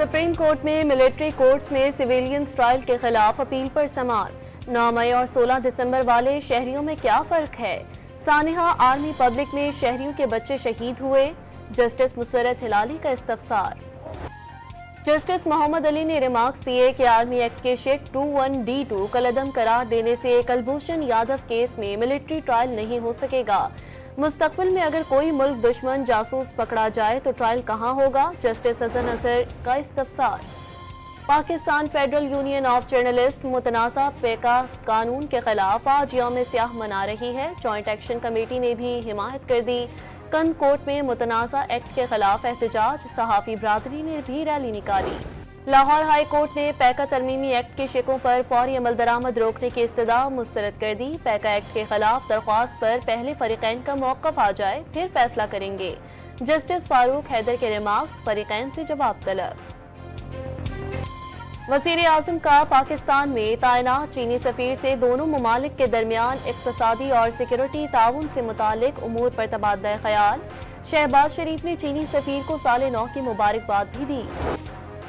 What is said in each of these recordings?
Supreme court में military courts में civilians trial के खिलाफ अपील पर समाअत। 9 मई और 16 दिसंबर वाले शहरियों में क्या फर्क है? सानिहा आर्मी पब्लिक में शहरियों के बच्चे शहीद हुए। जस्टिस मुसर्रत हिलाली का इस्तफसार। जस्टिस मोहम्मद अली ने रिमार्क्स दिए कि आर्मी एक्ट के शेक 21D2 कलअदम करार देने से कुलभूषण यादव केस में मिलिट्री ट्रायल नहीं हो सकेगा। मुस्तकबिल में अगर कोई मुल्क दुश्मन जासूस पकड़ा जाए तो ट्रायल कहां होगा? जस्टिस हसन अजहर का इस्तफसार। Pakistan federal union of journalist मुतनाज़ा पैका कानून के खिलाफ आज यौम स्याह मना रही है। जॉइंट एक्शन कमेटी ने भी हिमायत कर दी। कंद कोर्ट में मुतनाज़ा एक्ट के खिलाफ एहतजाज, सहाफ़ी बरादरी ने भी रैली निकाली। लाहौर हाई कोर्ट ने पैका तरमीमी एक्ट के शिकों पर फौरी अमल दरामद रोकने की इस्तदा मुस्तरद कर दी। पैका एक्ट के खिलाफ दरख्वास्त पर पहले फरीकैन का मौक़िफ़ आ जाए फिर फैसला करेंगे। जस्टिस फारूक हैदर के रिमार्क्स, फरीकैन से जवाब तलब। वज़ीर आज़म का पाकिस्तान में तैनात चीनी सफ़ीर से दोनों ममालिक के दरमियान इक़्तिसादी और सिक्योरिटी ताउन से मुतालिक उमूर पर तबादला ख्याल। शहबाज शरीफ ने चीनी सफ़ीर को साल नौ की मुबारकबाद भी दी।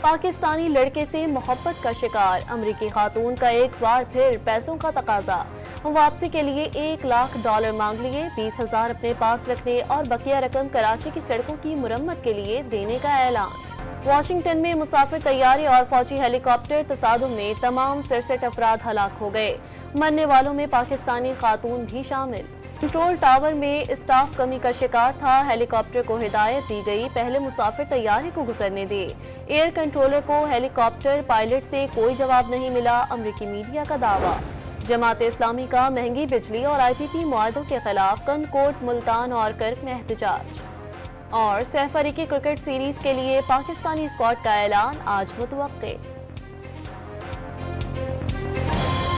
पाकिस्तानी लड़के से मोहब्बत का शिकार, अमरीकी खातून का एक बार फिर पैसों का तकाजा। वापसी के लिए $1 लाख मांग लिए। 20,000 अपने पास रखने और बकिया रकम कराची की सड़कों की मुरम्मत के लिए देने का ऐलान। वाशिंगटन में मुसाफिर तैयारे और फौजी हेलीकॉप्टर तसादुम में तमाम 67 अफराद हलाक हो गए। मरने वालों में पाकिस्तानी खातून भी शामिल। कंट्रोल टावर में स्टाफ कमी का शिकार था। हेलीकॉप्टर को हिदायत दी गई, पहले मुसाफिर तैयारे को गुजरने दे। एयर कंट्रोलर को हेलीकॉप्टर पायलट से कोई जवाब नहीं मिला, अमरीकी मीडिया का दावा। जमात इस्लामी का महंगी बिजली और IPP मुआहदों के खिलाफ कंद कोर्ट, मुल्तान और कर्क में एहतजाज। और 6 फरीकी क्रिकेट सीरीज के लिए पाकिस्तानी स्क्वाड का ऐलान आज मुतवक्के।